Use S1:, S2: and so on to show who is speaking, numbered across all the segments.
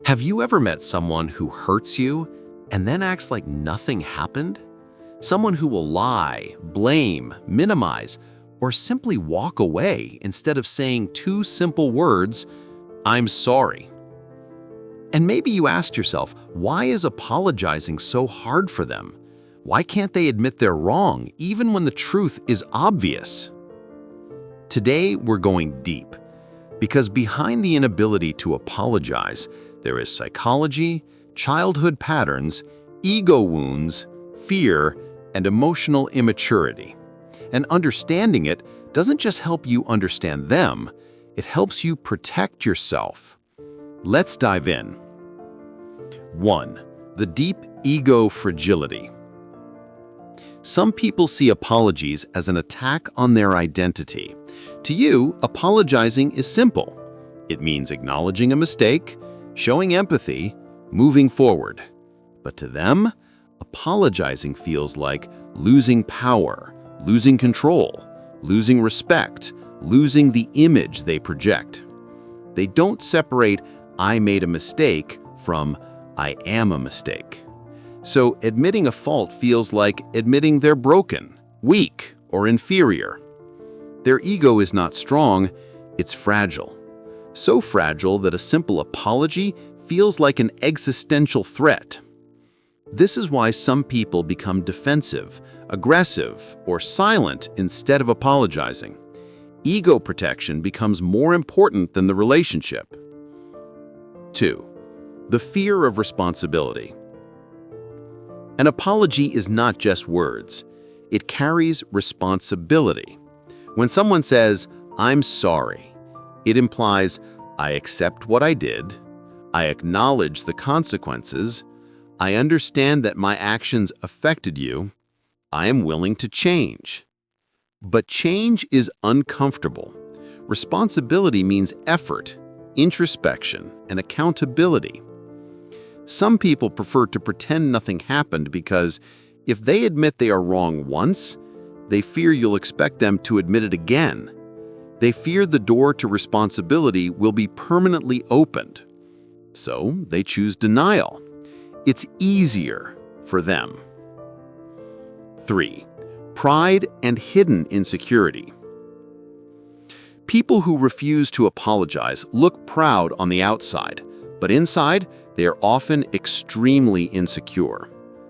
S1: Have you ever met someone who hurts you and then acts like nothing happened? Someone who will lie, blame, minimize, or simply walk away instead of saying two simple words, "I'm sorry." And maybe you asked yourself, why is apologizing so hard for them? Why can't they admit they're wrong, even when the truth is obvious? Today, we're going deep, because behind the inability to apologize, there is psychology, childhood patterns, ego wounds, fear, and emotional immaturity. And understanding it doesn't just help you understand them, it helps you protect yourself. Let's dive in. 1. The deep ego fragility. Some people see apologies as an attack on their identity. To you, apologizing is simple. It means acknowledging a mistake, showing empathy, moving forward. But to them, apologizing feels like losing power, losing control, losing respect, losing the image they project. They don't separate "I made a mistake" from "I am a mistake." So admitting a fault feels like admitting they're broken, weak, or inferior. Their ego is not strong, it's fragile. So fragile that a simple apology feels like an existential threat. This is why some people become defensive, aggressive, or silent instead of apologizing. Ego protection becomes more important than the relationship. 2. The fear of responsibility. An apology is not just words. It carries responsibility. When someone says, "I'm sorry," it implies, "I accept what I did, I acknowledge the consequences, I understand that my actions affected you, I am willing to change." But change is uncomfortable. Responsibility means effort, introspection, and accountability. Some people prefer to pretend nothing happened because if they admit they are wrong once, they fear you'll expect them to admit it again. They fear the door to responsibility will be permanently opened. So they choose denial. It's easier for them. 3. Pride and hidden insecurity. People who refuse to apologize look proud on the outside, but inside, they are often extremely insecure.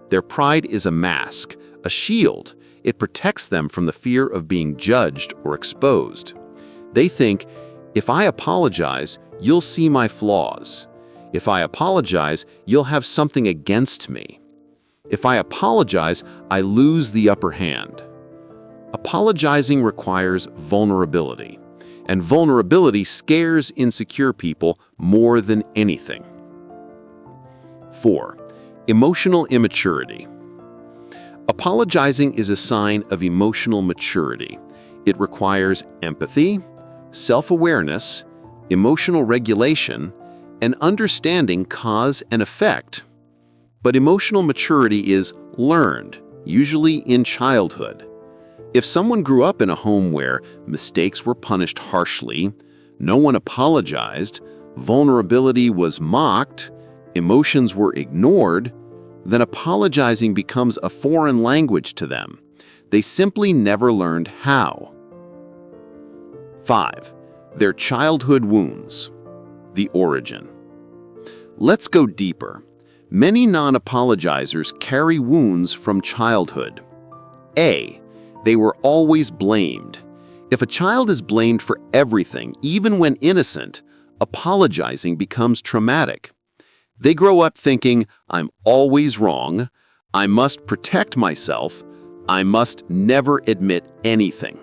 S1: Their pride is a mask, a shield. It protects them from the fear of being judged or exposed. They think, "If I apologize, you'll see my flaws. If I apologize, you'll have something against me. If I apologize, I lose the upper hand." Apologizing requires vulnerability, and vulnerability scares insecure people more than anything. 4. Emotional immaturity. Apologizing is a sign of emotional maturity. It requires empathy, self-awareness, emotional regulation, and understanding cause and effect. But emotional maturity is learned, usually in childhood. If someone grew up in a home where mistakes were punished harshly, no one apologized, vulnerability was mocked, emotions were ignored, then apologizing becomes a foreign language to them. They simply never learned how. 5. Their childhood wounds. The origin. Let's go deeper. Many non-apologizers carry wounds from childhood. A. They were always blamed. If a child is blamed for everything, even when innocent, apologizing becomes traumatic. They grow up thinking, "I'm always wrong, I must protect myself, I must never admit anything."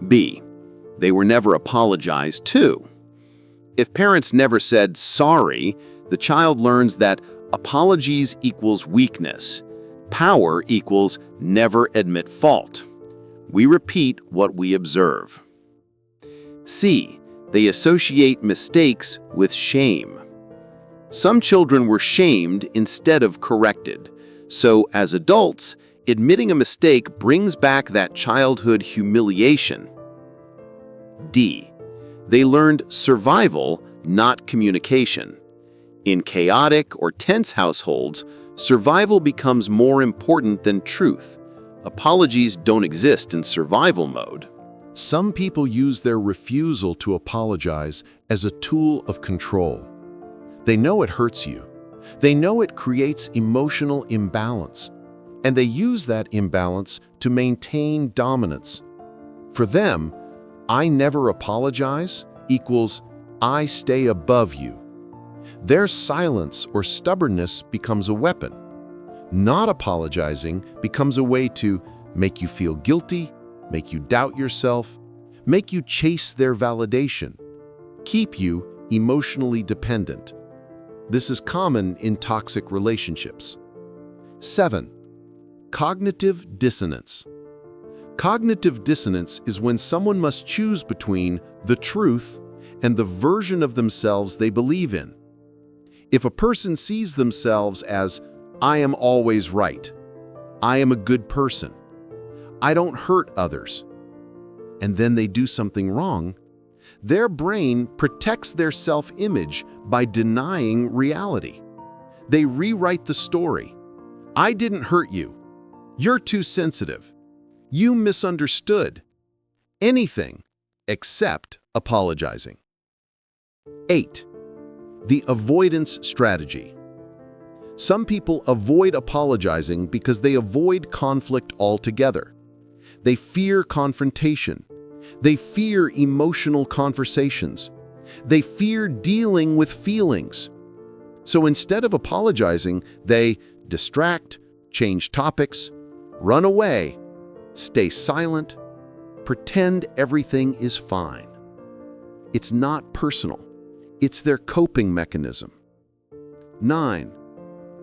S1: B. They were never apologized to. If parents never said sorry, the child learns that apologies equals weakness. Power equals never admit fault. We repeat what we observe. C. They associate mistakes with shame. Some children were shamed instead of corrected. So, as adults, admitting a mistake brings back that childhood humiliation. D. They learned survival, not communication. In chaotic or tense households, survival becomes more important than truth. Apologies don't exist in survival mode.
S2: Some people use their refusal to apologize as a tool of control. They know it hurts you. They know it creates emotional imbalance. And they use that imbalance to maintain dominance. For them, I never apologize equals I stay above you. Their silence or stubbornness becomes a weapon. Not apologizing becomes a way to make you feel guilty, make you doubt yourself, make you chase their validation, keep you emotionally dependent. This is common in toxic relationships. 7. Cognitive dissonance. Cognitive dissonance is when someone must choose between the truth and the version of themselves they believe in. If a person sees themselves as, I am always right, I am a good person, I don't hurt others, and then they do something wrong, their brain protects their self-image by denying reality. They rewrite the story. I didn't hurt you. You're too sensitive. You misunderstood. Anything except apologizing. 8. The avoidance strategy. Some people avoid apologizing because they avoid conflict altogether. They fear confrontation. They fear emotional conversations. They fear dealing with feelings. So instead of apologizing, they distract, change topics, run away, stay silent, pretend everything is fine. It's not personal. It's their coping mechanism. 9.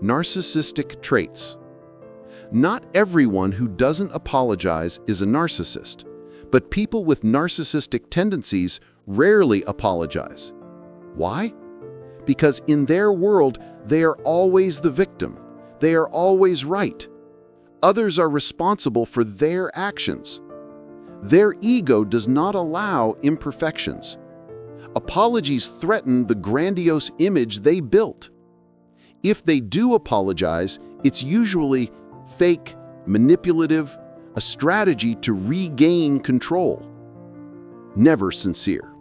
S2: Narcissistic traits. Not everyone who doesn't apologize is a narcissist, but people with narcissistic tendencies rarely apologize. Why? Because in their world, they are always the victim. They are always right. Others are responsible for their actions. Their ego does not allow imperfections. Apologies threaten the grandiose image they built. If they do apologize, it's usually fake, manipulative, a strategy to regain control. Never sincere.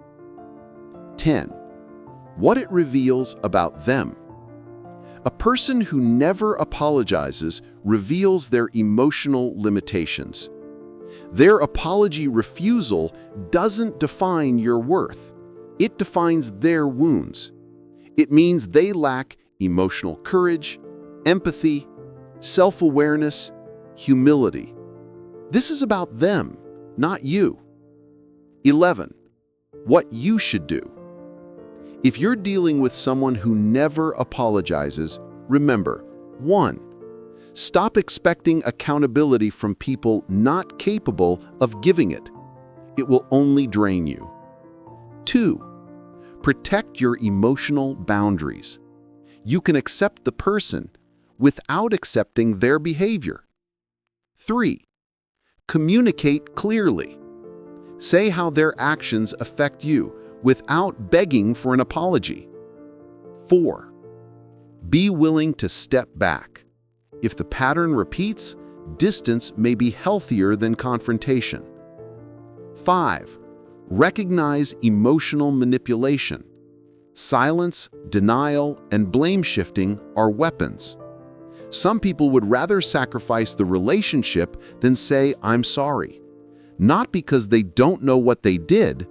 S2: 10. What it reveals about them. A person who never apologizes reveals their emotional limitations. Their apology refusal doesn't define your worth. It defines their wounds. It means they lack emotional courage, empathy, self-awareness, humility. This is about them, not you. 11. What you should do. If you're dealing with someone who never apologizes, remember, 1. Stop expecting accountability from people not capable of giving it. It will only drain you. 2. Protect your emotional boundaries. You can accept the person without accepting their behavior. 3. Communicate clearly. Say how their actions affect you without begging for an apology. 4. Be willing to step back. If the pattern repeats, distance may be healthier than confrontation. 5. Recognize emotional manipulation. Silence, denial, and blame shifting are weapons. Some people would rather sacrifice the relationship than say, I'm sorry. Not because they don't know what they did,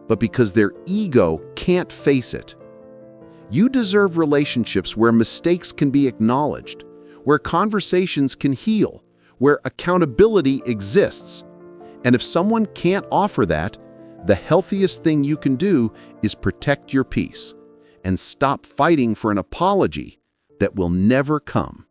S2: but because their ego can't face it. You deserve relationships where mistakes can be acknowledged, where conversations can heal, where accountability exists. And if someone can't offer that, the healthiest thing you can do is protect your peace and stop fighting for an apology that will never come.